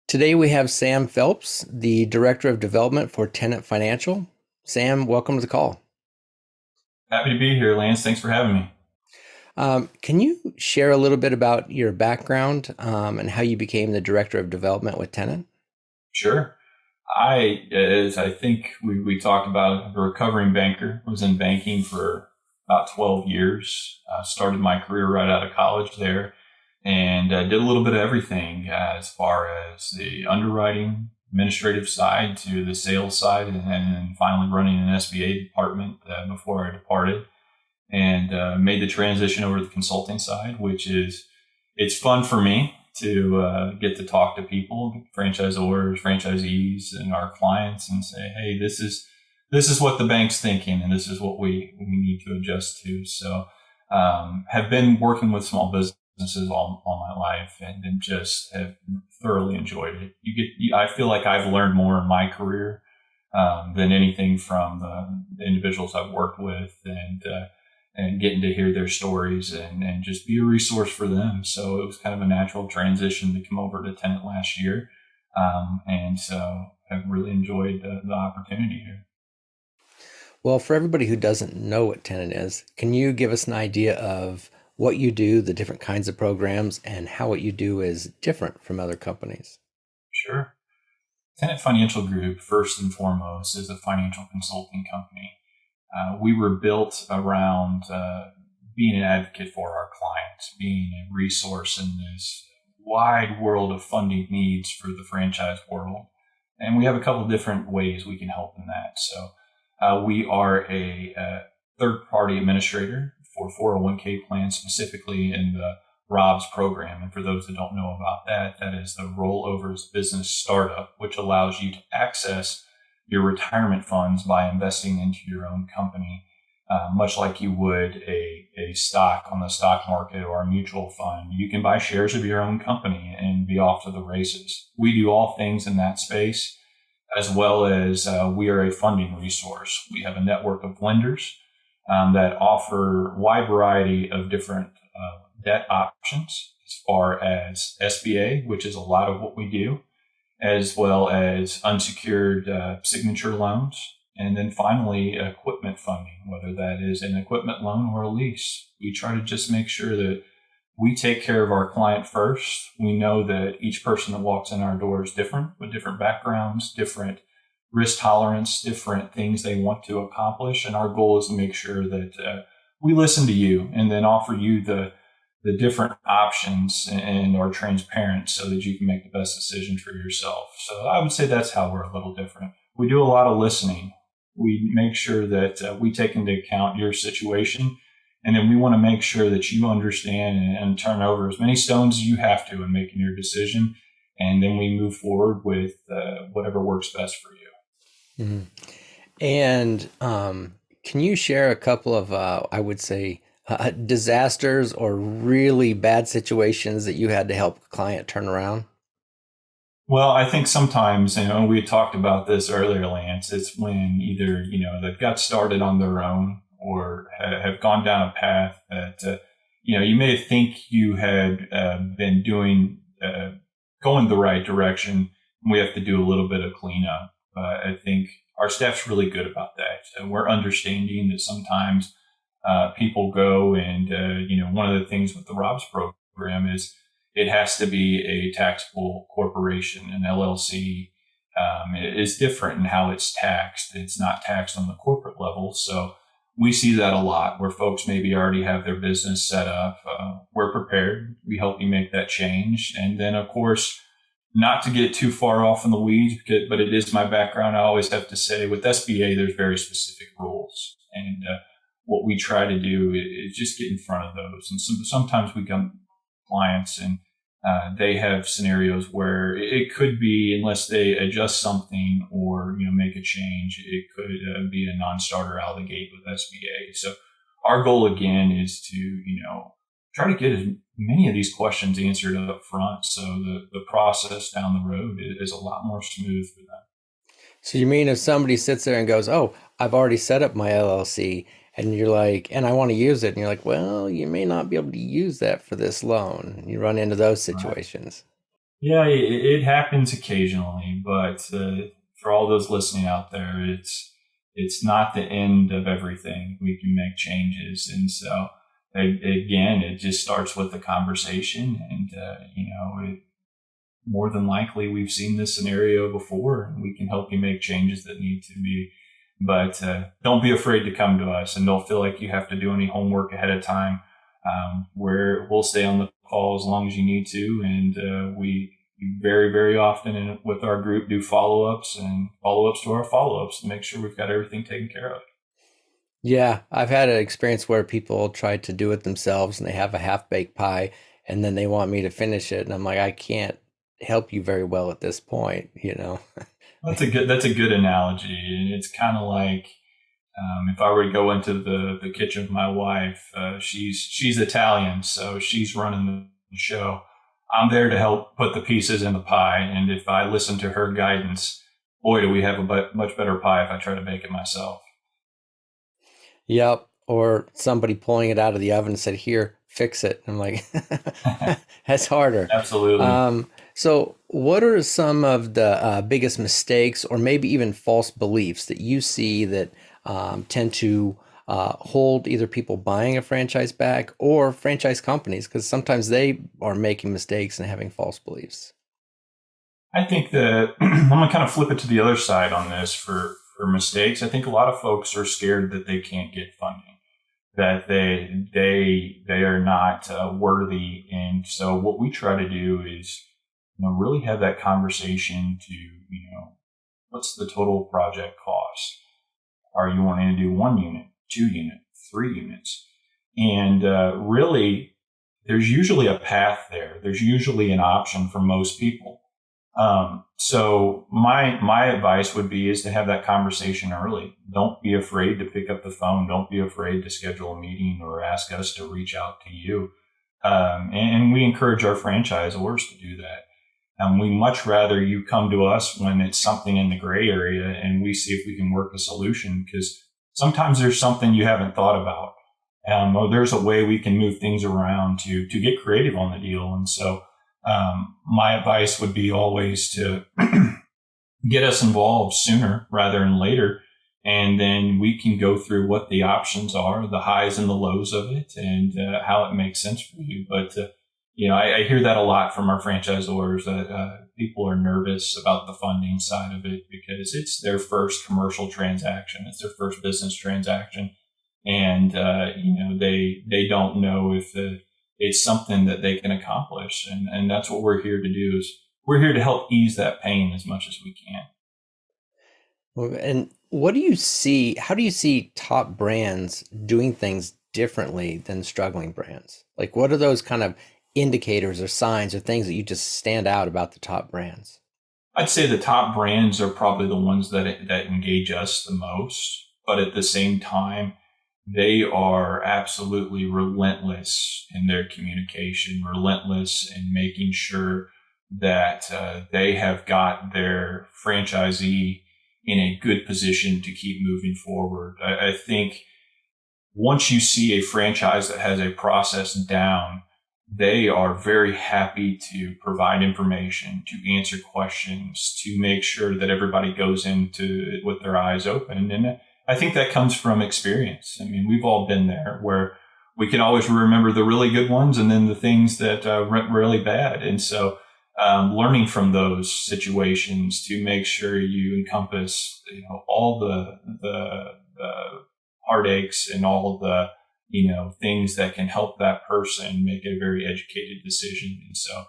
Today we have Sam Phelps, the Director of Development for Tenant Financial. Sam, welcome to the call. Happy to be here, Lance. Thanks for having me. Can you share a little bit about your background and how you became the Director of Development with Tenant? Sure. As I think we talked about, I'm a recovering banker. I was in banking for about 12 years. Started my career right out of college there and did a little bit of everything as far as the underwriting, administrative side to the sales side, and then finally running an SBA department before I departed. And made the transition over to the consulting side, it's fun for me to get to talk to people, franchisors, franchisees, and our clients, and say, hey, this is what the bank's thinking, and this is what we need to adjust to. So, have been working with small businesses all my life, and just have thoroughly enjoyed it. I feel like I've learned more in my career than anything from the individuals I've worked with, and getting to hear their stories and just be a resource for them. So it was kind of a natural transition to come over to Tenant last year. And so I've really enjoyed the opportunity here. Well, for everybody who doesn't know what Tenant is, can you give us an idea of what you do, the different kinds of programs, and how what you do is different from other companies? Sure. Tenant Financial Group, first and foremost, is a financial consulting company. We were built around being an advocate for our clients, being a resource in this wide world of funding needs for the franchise world. And we have a couple of different ways we can help in that. So we are a third-party administrator for 401k plans, specifically in the ROBS program. And for those that don't know about that, that is the Rollovers Business Startup, which allows you to access your retirement funds by investing into your own company, much like you would a stock on the stock market or a mutual fund. You can buy shares of your own company and be off to the races. We do all things in that space, as well as we are a funding resource. We have a network of lenders that offer a wide variety of different debt options, as far as SBA, which is a lot of what we do, as well as unsecured signature loans. And then finally, equipment funding, whether that is an equipment loan or a lease. We try to just make sure that we take care of our client first. We know that each person that walks in our door is different, with different backgrounds, different risk tolerance, different things they want to accomplish. And our goal is to make sure that we listen to you and then offer you the different options and are transparent so that you can make the best decision for yourself. So I would say that's how we're a little different. We do a lot of listening. We make sure that we take into account your situation, and then we want to make sure that you understand and turn over as many stones as you have to in making your decision. And then we move forward with whatever works best for you. Mhm. And can you share a couple of, I would say, disasters or really bad situations that you had to help a client turn around? Well, I think sometimes, we talked about this earlier, Lance, it's when either, they've got started on their own or have gone down a path that, you may think you had been going the right direction. We have to do a little bit of cleanup. I think our staff's really good about that. So we're understanding that sometimes people go and, one of the things with the ROBS program is it has to be a taxable corporation. An LLC is different in how it's taxed. It's not taxed on the corporate level. So we see that a lot where folks maybe already have their business set up. We're prepared. We help you make that change. And then, of course, not to get too far off in the weeds, but it is my background. I always have to say with SBA, there's very specific rules. And what we try to do is just get in front of those. And sometimes we come to clients and they have scenarios where it could be, unless they adjust something or make a change, it could be a non-starter out of the gate with SBA. So our goal again is to try to get as many of these questions answered up front, so the process down the road is a lot more smooth for them. So you mean if somebody sits there and goes, "Oh, I've already set up my LLC," and you're like, "And I want to use it," and you're like, "Well, you may not be able to use that for this loan." You run into those Right. situations. Yeah, it happens occasionally, but for all those listening out there, it's not the end of everything. We can make changes, and so again, it just starts with the conversation, and more than likely we've seen this scenario before, and we can help you make changes that need to be. But don't be afraid to come to us, and don't feel like you have to do any homework ahead of time. Where we'll stay on the call as long as you need to, and we very, very often with our group do follow-ups and follow-ups to our follow-ups to make sure we've got everything taken care of. Yeah, I've had an experience where people try to do it themselves and they have a half-baked pie and then they want me to finish it and I'm like, I can't help you very well at this point, you know. That's a good analogy, and it's kind of like if I were to go into the kitchen with my wife, she's Italian, so she's running the show. I'm there to help put the pieces in the pie, and if I listen to her guidance, boy, do we have a much better pie if I try to bake it myself. Yep. Or somebody pulling it out of the oven and said, "Here, fix it." I'm like, that's harder. Absolutely. So, what are some of the biggest mistakes, or maybe even false beliefs that you see that tend to hold either people buying a franchise back or franchise companies? Because sometimes they are making mistakes and having false beliefs. I think that I'm gonna kind of flip it to the other side on this for mistakes. I think a lot of folks are scared that they can't get funding, that they are not worthy, and so what we try to do is really have that conversation to what's the total project cost? Are you wanting to do 1 unit, 2 unit, 3 units? And really, there's usually a path there. There's usually an option for most people. So my advice would be is to have that conversation early. Don't be afraid to pick up the phone. Don't be afraid to schedule a meeting or ask us to reach out to you. And we encourage our franchisors to do that. And we much rather you come to us when it's something in the gray area and we see if we can work a solution, because sometimes there's something you haven't thought about. Or there's a way we can move things around to get creative on the deal. And so my advice would be always to get us involved sooner rather than later. And then we can go through what the options are, the highs and the lows of it, and how it makes sense for you. But, I hear that a lot from our franchisors that people are nervous about the funding side of it because it's their first commercial transaction. It's their first business transaction. And, they don't know if it's something that they can accomplish. And that's what we're here to do is we're here to help ease that pain as much as we can. Well, and what do you see? How do you see top brands doing things differently than struggling brands? Like, what are those kind of indicators or signs or things that you just stand out about the top brands? I'd say the top brands are probably the ones that engage us the most, but at the same time, they are absolutely relentless in their communication, relentless in making sure that they have got their franchisee in a good position to keep moving forward. I think once you see a franchise that has a process down, they are very happy to provide information, to answer questions, to make sure that everybody goes into it with their eyes open. And I think that comes from experience. I mean, we've all been there where we can always remember the really good ones and then the things that went really bad. And so learning from those situations to make sure you encompass, all the heartaches and all the things that can help that person make a very educated decision. And so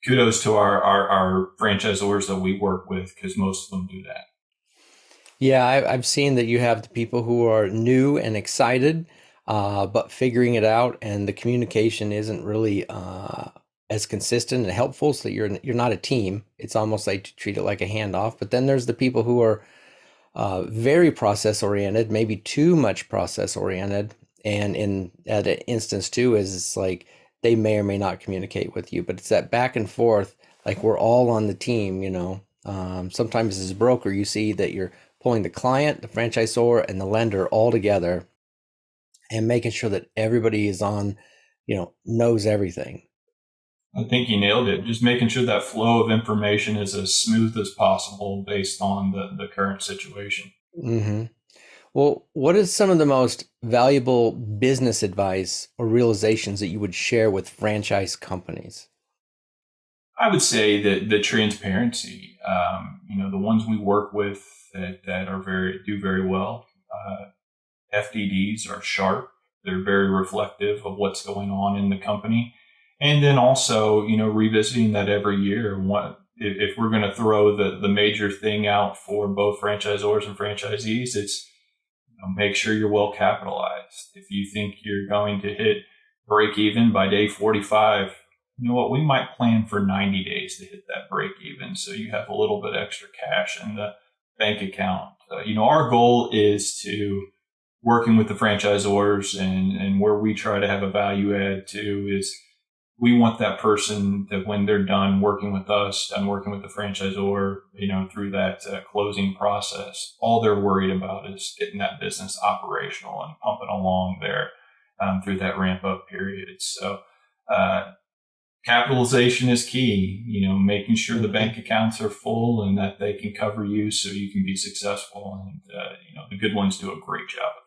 kudos to our franchisors that we work with, because most of them do that. Yeah, I've seen that you have the people who are new and excited, but figuring it out, and the communication isn't really as consistent and helpful. So that you're not a team. It's almost like to treat it like a handoff. But then there's the people who are very process oriented, maybe too much process oriented, and in at an instance too is it's like they may or may not communicate with you, but it's that back and forth. Like we're all on the team, you know. Sometimes as a broker, you see that you're pulling the client, the franchisor, and the lender all together and making sure that everybody is on, knows everything. I think you nailed it. Just making sure that flow of information is as smooth as possible based on the current situation. Hmm. Well, what is some of the most valuable business advice or realizations that you would share with franchise companies? I would say that the transparency, the ones we work with that are do very well. FDDs are sharp. They're very reflective of what's going on in the company. And then also, revisiting that every year. If we're going to throw the major thing out for both franchisors and franchisees, it's make sure you're well capitalized. If you think you're going to hit break even by day 45, you know what? We might plan for 90 days to hit that break even. So you have a little bit extra cash in the bank account. Our goal is to working with the franchisors, and where we try to have a value add too is we want that person that when they're done working with us, done working with the franchisor, through that closing process, all they're worried about is getting that business operational and pumping along there through that ramp up period. So, capitalization is key, making sure the Mhm. bank accounts are full and that they can cover you so you can be successful. And, the good ones do a great job of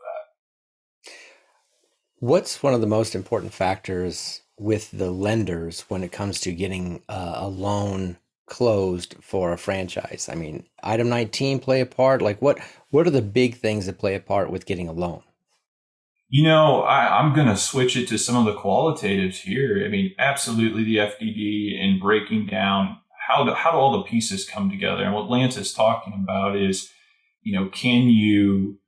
What's one of the most important factors with the lenders when it comes to getting a loan closed for a franchise? I mean, item 19 play a part. Like what are the big things that play a part with getting a loan? I'm going to switch it to some of the qualitatives here. I mean, absolutely the FDD and breaking down how do all the pieces come together. And what Lance is talking about is, can you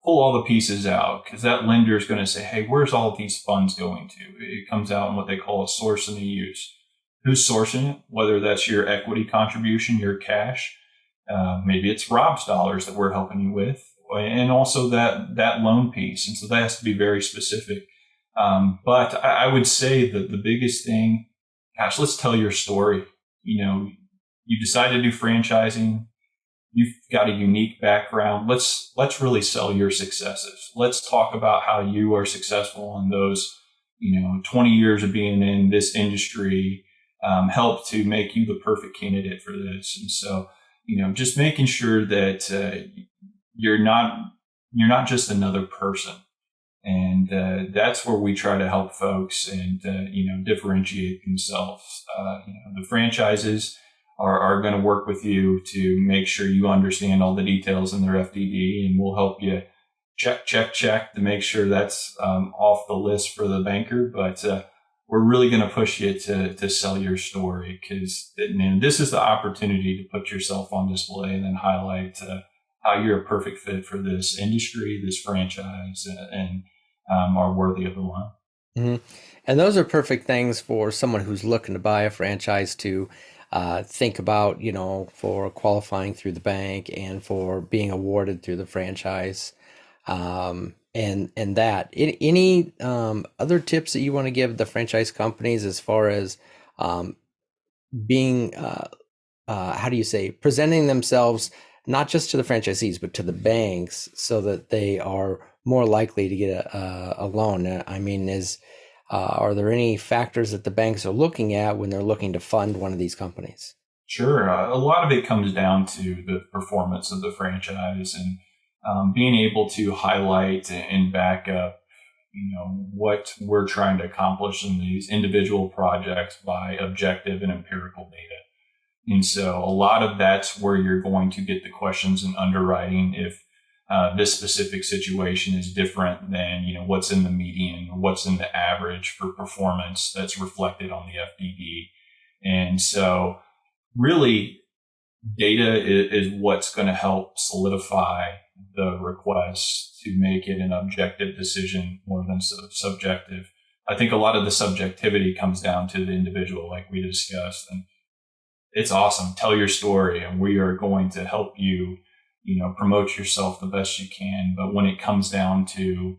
pull all the pieces out? Because that lender is going to say, hey, where's all these funds going to? It comes out in what they call a source and a use. Who's sourcing it? Whether that's your equity contribution, your cash, maybe it's Rob's dollars that we're helping you with, and also that loan piece. And so that has to be very specific. But I would say that the biggest thing, gosh, let's tell your story. You decide to do franchising. You've got a unique background. Let's really sell your successes. Let's talk about how you are successful in those 20 years of being in this industry, help to make you the perfect candidate for this. And so, just making sure that you're not you're not just another person. And that's where we try to help folks and differentiate themselves. The franchises are going to work with you to make sure you understand all the details in their FDD, and we'll help you check to make sure that's off the list for the banker. But we're really going to push you to sell your story, because this is the opportunity to put yourself on display and then highlight how you're a perfect fit for this industry, this franchise, and are worthy of the loan. Mhm. And those are perfect things for someone who's looking to buy a franchise to think about, for qualifying through the bank and for being awarded through the franchise. And that. Any other tips that you want to give the franchise companies as far as um, being how do you say, presenting themselves not just to the franchisees but to the banks so that they are more likely to get a loan? I mean, are there any factors that the banks are looking at when they're looking to fund one of these companies? Sure. A lot of it comes down to the performance of the franchise, and being able to highlight and back up, what we're trying to accomplish in these individual projects by objective and empirical data. And so a lot of that's where you're going to get the questions in underwriting. If this specific situation is different than, what's in the median or what's in the average for performance that's reflected on the FDD. And so really data is what's going to help solidify the request to make it an objective decision more than subjective. I think a lot of the subjectivity comes down to the individual, like we discussed, and it's awesome. Tell your story, and we are going to help you, promote yourself the best you can. But when it comes down to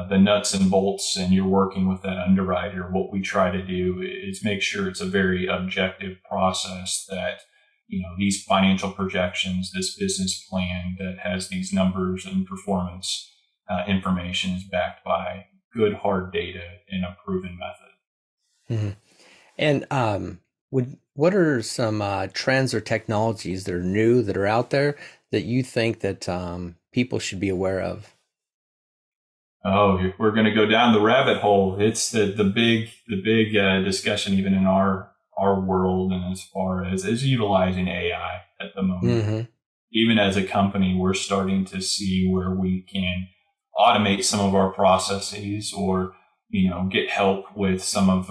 the nuts and bolts, and you're working with that underwriter, what we try to do is make sure it's a very objective process, that these financial projections, this business plan that has these numbers and performance information is backed by good hard data and a proven method. Mhm. And what are some trends or technologies that are new that are out there that you think that people should be aware of? Oh, if we're going to go down the rabbit hole, it's the big discussion even in our world, and as far as is utilizing AI at the moment. Hmm. Even as a company, we're starting to see where we can automate some of our processes, or get help with some of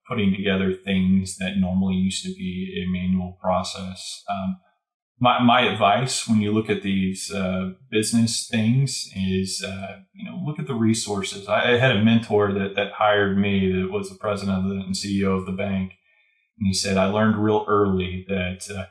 putting together things that normally used to be a manual process. My advice when you look at these business things is, look at the resources. I had a mentor that hired me, that was the president of and CEO of the bank. And he said, I learned real early that,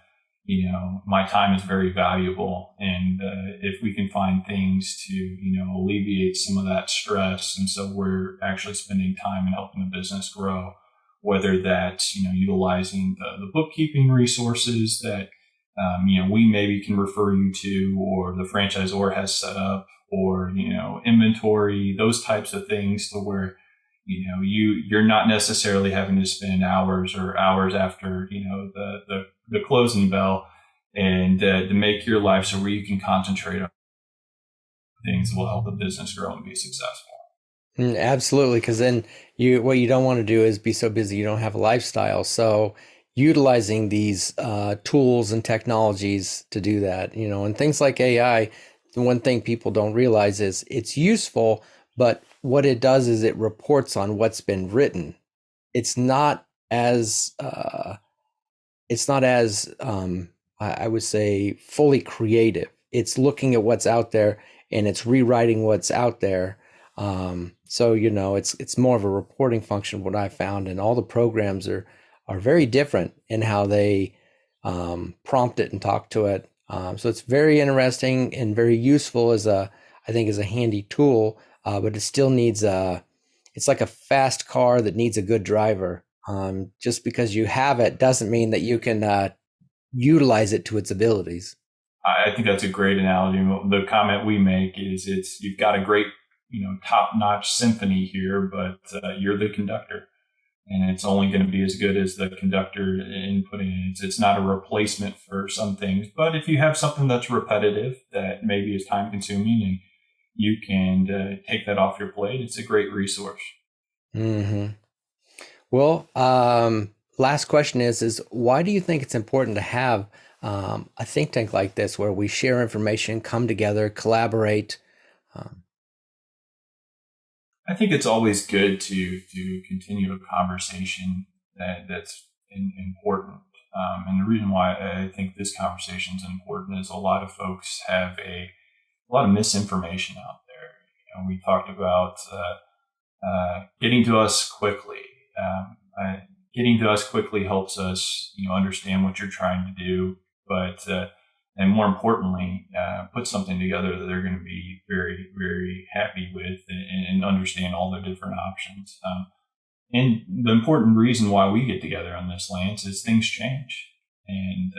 my time is very valuable. And if we can find things to, alleviate some of that stress. And so we're actually spending time in helping the business grow, whether that's, utilizing the bookkeeping resources that, we maybe can refer you to, or the franchisor has set up, or, inventory, those types of things, to where, you're not necessarily having to spend hours or hours after, the closing bell, and to make your life so where you can concentrate on things that will help the business grow and be successful. Absolutely, because then what you don't want to do is be so busy you don't have a lifestyle. So utilizing these tools and technologies to do that, and things like AI, the one thing people don't realize is it's useful, but what it does is it reports on what's been written. It's not as I would say fully creative. It's looking at what's out there and it's rewriting what's out there. So it's more of a reporting function. What I found, and all the programs are very different in how they prompt it and talk to it. So it's very interesting and very useful as I think as a handy tool. But it still needs it's like a fast car that needs a good driver. Just because you have it doesn't mean that you can utilize it to its abilities. I think that's a great analogy. The comment we make is, you've got a great, top notch symphony here, but you're the conductor, and it's only going to be as good as the conductor inputting it. It's not a replacement for some things, but if you have something that's repetitive, that maybe is time consuming, and you can take that off your plate, it's a great resource. Hmm. Well, last question is why do you think it's important to have a think tank like this where we share information, come together, collaborate? Um, I think it's always good to continue a conversation that's important. And the reason why I think this conversation is important is a lot of folks have a lot of misinformation out there. We talked about getting to us quickly. Getting to us quickly helps us, understand what you're trying to do, but and more importantly, put something together that they're going to be very, very happy with, and understand all the different options. And the important reason why we get together on this, Lance, is things change. And,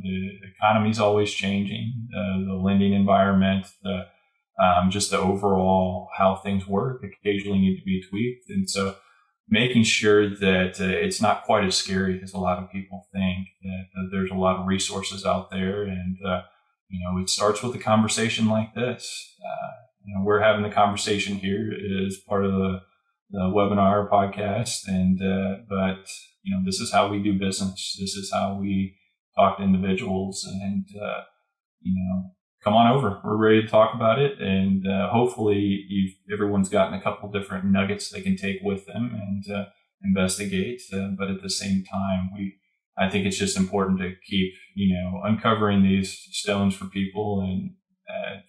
the economy's always changing, the lending environment, just the overall how things work occasionally need to be tweaked. And so making sure that it's not quite as scary as a lot of people think, that there's a lot of resources out there. And, it starts with a conversation like this. We're having the conversation here as part of the webinar podcast, and but this is how we do business. This is how we talk to individuals, and you know, come on over. We're ready to talk about it, and hopefully, everyone's gotten a couple different nuggets they can take with them and investigate. But at the same time, I think it's just important to keep uncovering these stones for people, and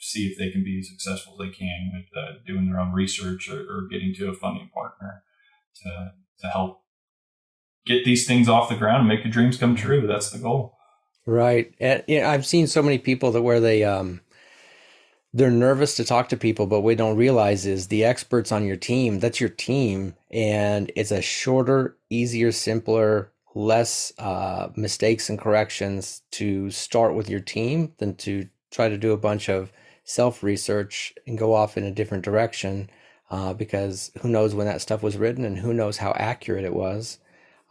see if they can be as successful as they can with doing their own research, or getting to a funding partner to help get these things off the ground and make your dreams come true. That's the goal. right. And I've seen so many people that where they're nervous to talk to people, but what we don't realize is the experts on your team, that's your team, and it's a shorter, easier, simpler, less mistakes and corrections to start with your team than to try to do a bunch of self-research and go off in a different direction, because who knows when that stuff was written and who knows how accurate it was.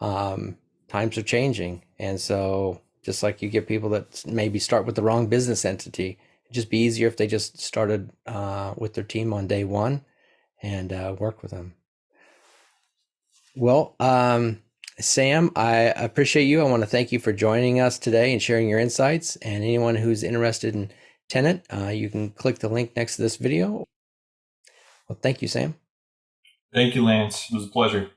um, times are changing. And so just like you get people that maybe start with the wrong business entity, it'd just be easier if they just started with their team on day one and work with them. Well, Sam, I appreciate you. I want to thank you for joining us today and sharing your insights. And anyone who's interested in Tenant, you can click the link next to this video. Well, thank you, Sam. Thank you, Lance. It was a pleasure.